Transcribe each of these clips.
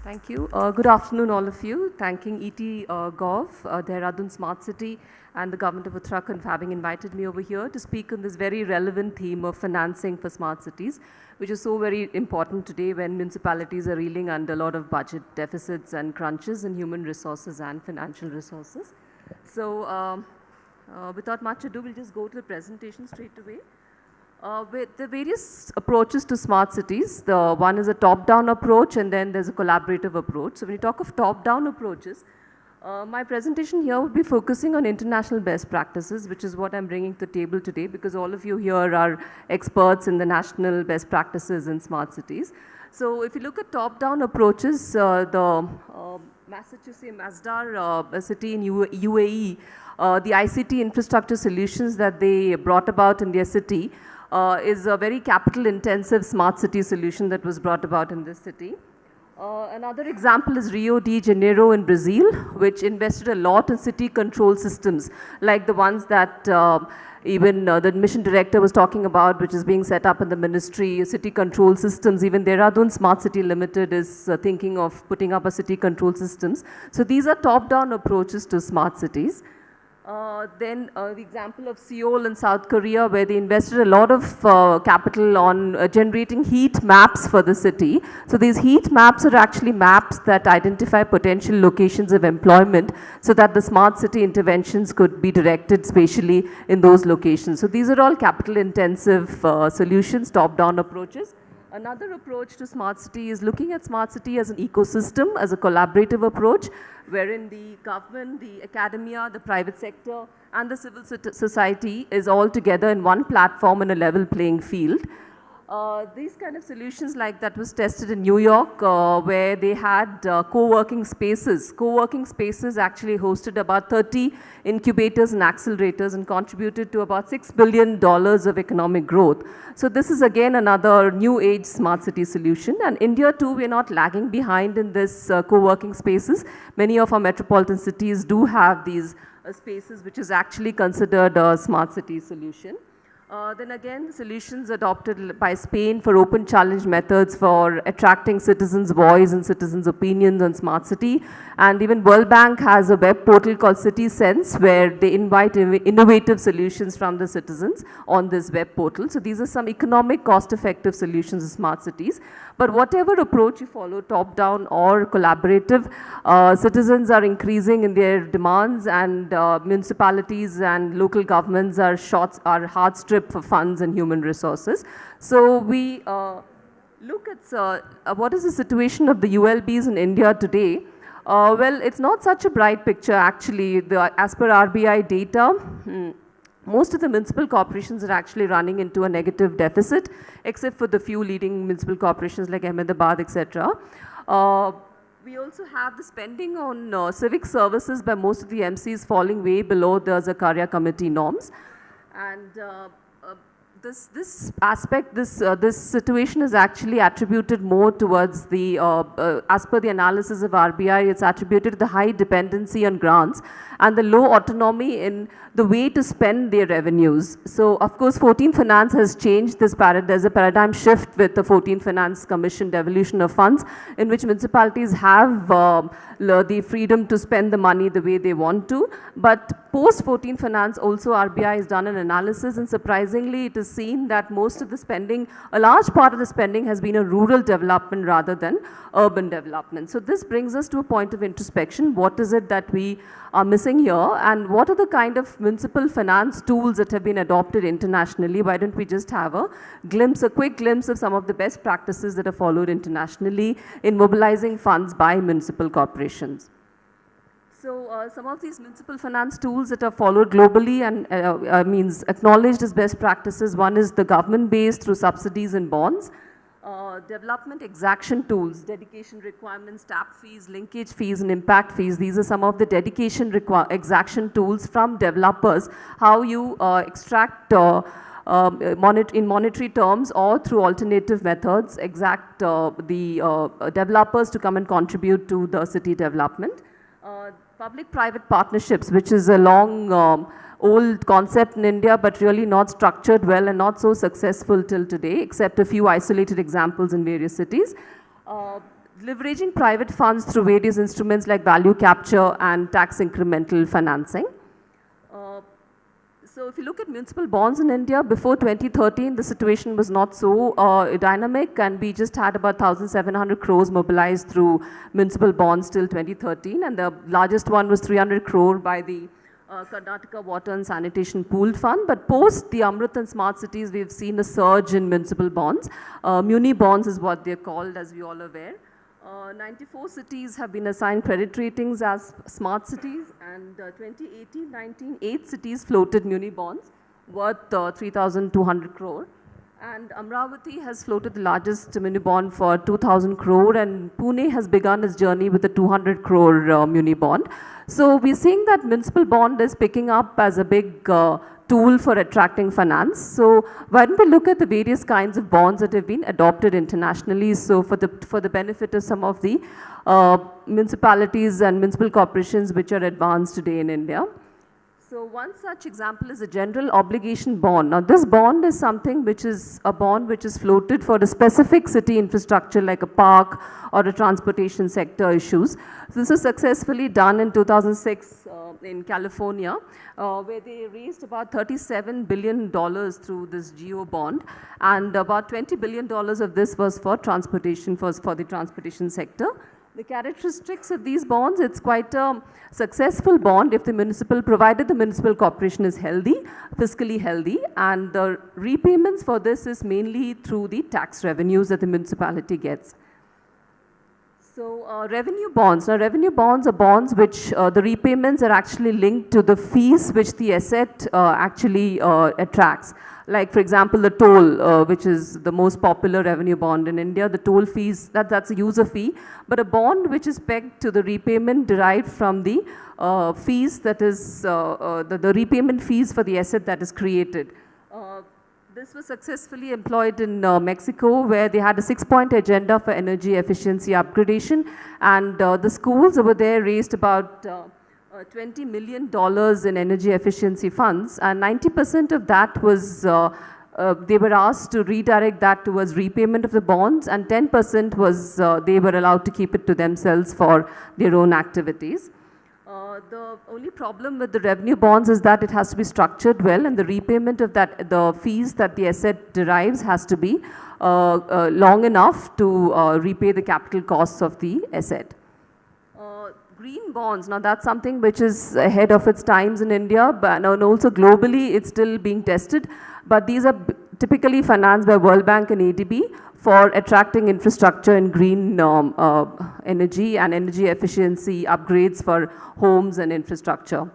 Thank you. Good afternoon, all of you. Thanking ET Gov, Dehradun Smart City, and the government of Uttarakhand for having invited me over here to speak on this very relevant theme of financing for smart cities, which is so very important today when municipalities are reeling under a lot of budget deficits and crunches in human resources and financial resources. So, without much ado, we'll just go to the presentation straight away. With the various approaches to smart cities, the one is a top-down approach and then there's a collaborative approach. So when you talk of top-down approaches, my presentation here would be focusing on international best practices, which is what I'm bringing to the table today because all of you here are experts in the national best practices in smart cities. So if you look at top-down approaches, the Massachusetts Masdar city in UAE, the ICT infrastructure solutions that they brought about in their city is a very capital-intensive smart city solution that was brought about in this city. Another example is Rio de Janeiro in Brazil, which invested a lot in city control systems, like the ones that even the mission director was talking about, which is being set up in the ministry, city control systems. Even Dehradun Smart City Limited is thinking of putting up a city control systems. So these are top-down approaches to smart cities. Then the example of Seoul in South Korea, where they invested a lot of capital on generating heat maps for the city. So these heat maps are actually maps that identify potential locations of employment so that the smart city interventions could be directed spatially in those locations. So these are all capital intensive solutions, top-down approaches. Another approach to smart city is looking at smart city as an ecosystem, as a collaborative approach, wherein the government, the academia, the private sector, and the civil society is all together in one platform in a level playing field. These kind of solutions like that was tested in New York, where they had co-working spaces. Co-working spaces actually hosted about 30 incubators and accelerators and contributed to about $6 billion of economic growth. So this is again another new age smart city solution. And India too, we're not lagging behind in this co-working spaces. Many of our metropolitan cities do have these spaces, which is actually considered a smart city solution. Then again, solutions adopted by Spain for open challenge methods for attracting citizens' voice and citizens' opinions on smart city. And even World Bank has a web portal called City Sense, where they invite innovative solutions from the citizens on this web portal. So these are some economic, cost-effective solutions in smart cities. But whatever approach you follow, top-down or collaborative, citizens are increasing in their demands, and municipalities and local governments are hard stripped for funds and human resources. So we look at what is the situation of the ULBs in India today. Well, it's not such a bright picture actually. As per RBI data, most of the municipal corporations are actually running into a negative deficit, except for the few leading municipal corporations like Ahmedabad, etc. We also have the spending on civic services by most of the MCs falling way below the Zakaria committee norms. And this aspect, this situation is actually attributed more towards the, as per the analysis of RBI, it's attributed to the high dependency on grants and the low autonomy in the way to spend their revenues. So, of course, 14 Finance has changed this paradigm. There's a paradigm shift with the 14 Finance Commission devolution of funds, in which municipalities have the freedom to spend the money the way they want to. But post 14 Finance, also RBI has done an analysis, and surprisingly, it is seen that most of the spending, a large part of the spending has been a rural development rather than urban development. So this brings us to a point of introspection. What is it that we are missing here, and what are the kind of municipal finance tools that have been adopted internationally? Why don't we just have a quick glimpse of some of the best practices that are followed internationally in mobilizing funds by municipal corporations. So some of these municipal finance tools that are followed globally and means acknowledged as best practices, one is the government-based through subsidies and bonds. Development exaction tools, dedication requirements, tap fees, linkage fees, and impact fees. These are some of the dedication exaction tools from developers, how you extract in monetary terms or through alternative methods, exact the developers to come and contribute to the city development. Public-private partnerships, which is a long old concept in India, but really not structured well and not so successful till today, except a few isolated examples in various cities. leveraging private funds through various instruments like value capture and tax incremental financing. So if you look at municipal bonds in India, before 2013, the situation was not so dynamic, and we just had about 1,700 crores mobilized through municipal bonds till 2013, and the largest one was 300 crore by the Karnataka Water and Sanitation Pooled Fund. But post the Amrit and Smart Cities, we've seen a surge in municipal bonds. Muni bonds is what they're called, as we all are aware. 94 cities have been assigned credit ratings as smart cities, and 2018-19, 8 cities floated muni bonds worth 3,200 crore. And Amravati has floated the largest muni bond for 2,000 crore, and Pune has begun its journey with a 200 crore muni bond. So we're seeing that municipal bond is picking up as a big tool for attracting finance. So when we look at the various kinds of bonds that have been adopted internationally, so for the benefit of some of the municipalities and municipal corporations which are advanced today in India. So one such example is a general obligation bond. Now this bond is something which is a bond which is floated for a specific city infrastructure like a park or a transportation sector issues. So this was successfully done in 2006 in California, where they raised about $37 billion through this geo bond, and about $20 billion of this was for transportation, for the transportation sector. The characteristics of these bonds, it's quite a successful bond if the provided the municipal corporation is healthy, fiscally healthy, and the repayments for this is mainly through the tax revenues that the municipality gets. So revenue bonds. Now revenue bonds are bonds which the repayments are actually linked to the fees which the asset actually attracts. Like for example, the toll, which is the most popular revenue bond in India, the toll fees, that's a user fee. But a bond which is pegged to the repayment derived from the fees, that is the repayment fees for the asset that is created. This was successfully employed in Mexico, where they had a 6-point agenda for energy efficiency upgradation, and the schools over there raised about $20 million in energy efficiency funds, and 90% of that was, they were asked to redirect that towards repayment of the bonds, and 10% was they were allowed to keep it to themselves for their own activities. The only problem with the revenue bonds is that it has to be structured well, and the repayment of that, the fees that the asset derives has to be long enough to repay the capital costs of the asset. Green bonds, now that's something which is ahead of its times in India, but and also globally it's still being tested, but these are typically financed by World Bank and ADB for attracting infrastructure in green energy and energy efficiency upgrades for homes and infrastructure.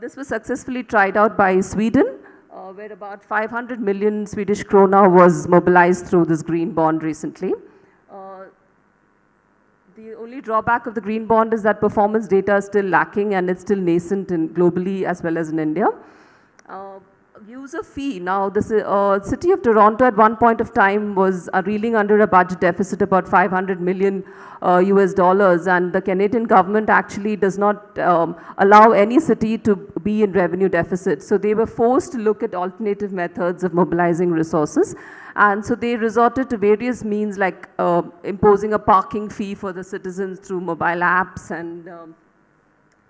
This was successfully tried out by Sweden, where about 500 million Swedish krona was mobilized through this green bond recently. The only drawback of the green bond is that performance data is still lacking, and it's still nascent globally as well as in India. User fee. Now, the city of Toronto at one point of time was reeling under a budget deficit about 500 million US dollars, and the Canadian government actually does not allow any city to be in revenue deficit. So they were forced to look at alternative methods of mobilizing resources, and so they resorted to various means like imposing a parking fee for the citizens through mobile apps, and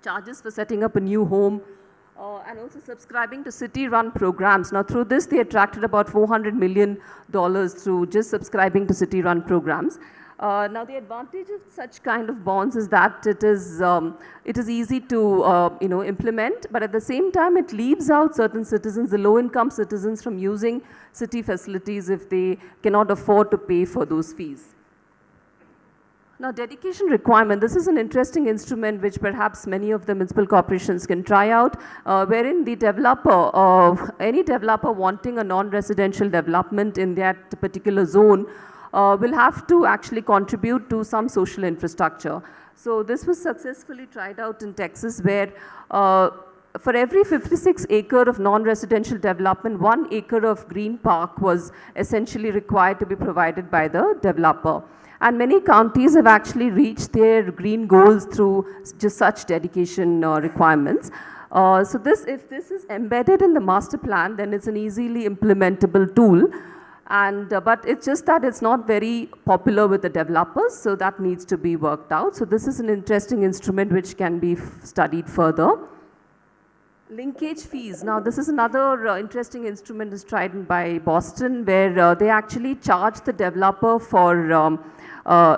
charges for setting up a new home. And also subscribing to city-run programs. Now, through this, they attracted about $400 million through just subscribing to city-run programs. Now, the advantage of such kind of bonds is that it is easy to implement, but at the same time, it leaves out certain citizens, the low-income citizens, from using city facilities if they cannot afford to pay for those fees. Now, dedication requirement, this is an interesting instrument which perhaps many of the municipal corporations can try out, wherein the developer, any developer wanting a non-residential development in that particular zone will have to actually contribute to some social infrastructure. So this was successfully tried out in Texas, where for every 56 acre of non-residential development, 1 acre of green park was essentially required to be provided by the developer. And many counties have actually reached their green goals through just such dedication requirements. So if this is embedded in the master plan, then it's an easily implementable tool. But it's just that it's not very popular with the developers, so that needs to be worked out. So this is an interesting instrument which can be studied further. Linkage fees. Now this is another interesting instrument is tried by Boston, where they actually charge the developer for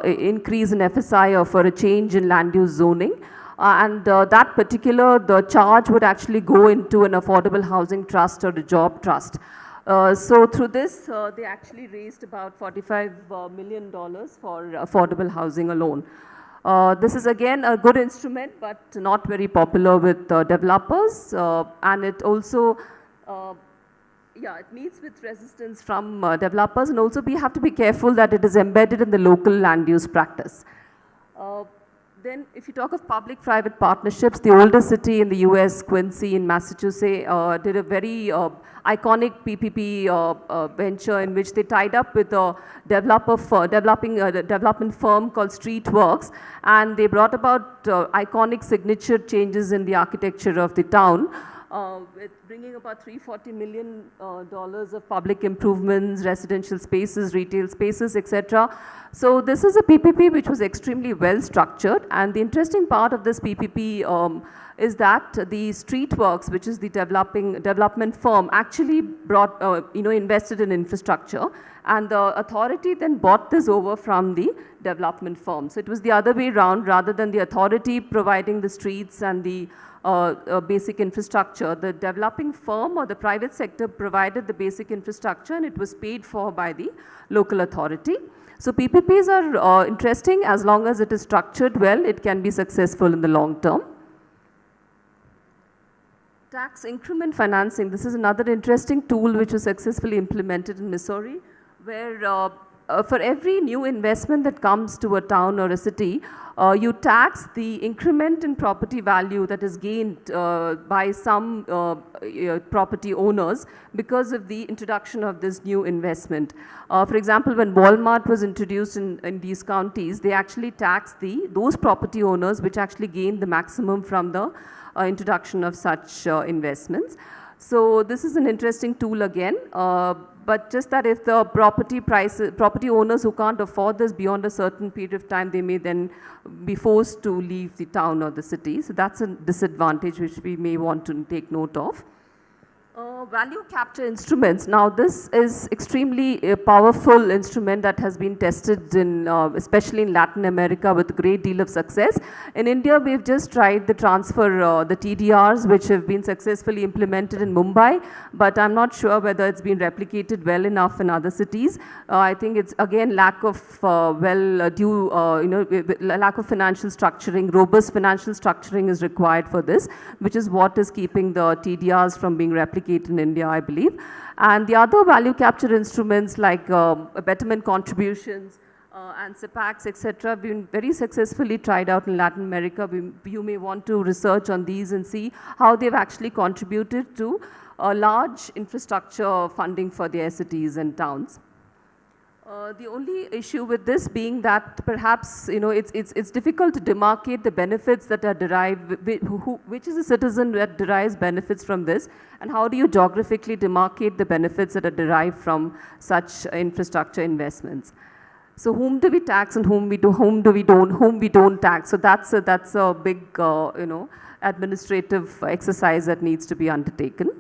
increase in FSI or for a change in land use zoning. The charge would actually go into an affordable housing trust or a job trust. So through this, they actually raised about $45 million for affordable housing alone. This is again a good instrument, but not very popular with developers, and it also, it meets with resistance from developers, and also we have to be careful that it is embedded in the local land use practice. Then if you talk of public-private partnerships, the oldest city in the US, Quincy in Massachusetts, did a very iconic PPP venture in which they tied up with a development firm called Streetworks, and they brought about iconic signature changes in the architecture of the town, with bringing about $340 million of public improvements, residential spaces, retail spaces, etc. So this is a PPP which was extremely well structured, and the interesting part of this PPP is that the Streetworks, which is the development firm, actually invested in infrastructure, and the authority then bought this over from the development firm. So it was the other way around, rather than the authority providing the streets and the basic infrastructure. The developing firm or the private sector provided the basic infrastructure, and it was paid for by the local authority. So PPPs are interesting as long as it is structured well. It can be successful in the long term. Tax increment financing. This is another interesting tool which was successfully implemented in Missouri, where for every new investment that comes to a town or a city, you tax the increment in property value that is gained by some property owners because of the introduction of this new investment. For example, when Walmart was introduced in these counties, they actually taxed those property owners which actually gained the maximum from the introduction of such investments. So this is an interesting tool again. But just that if the property owners who can't afford this beyond a certain period of time, they may then be forced to leave the town or the city. So that's a disadvantage which we may want to take note of. Value capture instruments. Now this is extremely powerful instrument that has been tested in, especially in Latin America, with a great deal of success. In India, we've just tried the transfer, the TDRs, which have been successfully implemented in Mumbai, but I'm not sure whether it's been replicated well enough in other cities. I think it's again lack of lack of financial structuring. Robust financial structuring is required for this, which is what is keeping the TDRs from being replicated in India, I believe. And the other value capture instruments like betterment contributions and SEPACs, etc., have been very successfully tried out in Latin America. You may want to research on these and see how they've actually contributed to a large infrastructure funding for their cities and towns. The only issue with this being that perhaps it's difficult to demarcate the benefits that are derived, which is a citizen that derives benefits from this, and how do you geographically demarcate the benefits that are derived from such infrastructure investments. So whom do we tax and whom we don't tax? So that's a big administrative exercise that needs to be undertaken.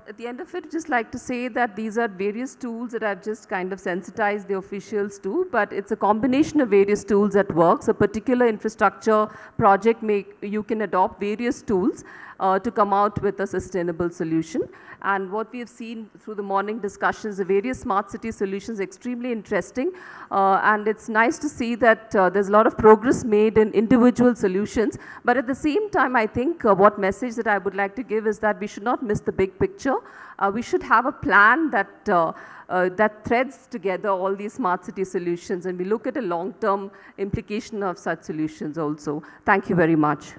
At the end of it, I'd just like to say that these are various tools that I've just kind of sensitized the officials to, but it's a combination of various tools that works. A particular infrastructure project, you can adopt various tools to come out with a sustainable solution. And what we have seen through the morning discussions, the various smart city solutions, extremely interesting. And it's nice to see that there's a lot of progress made in individual solutions. But at the same time, I think what message that I would like to give is that we should not miss the big picture. We should have a plan that threads together all these smart city solutions, and we look at a long-term implication of such solutions also. Thank you very much.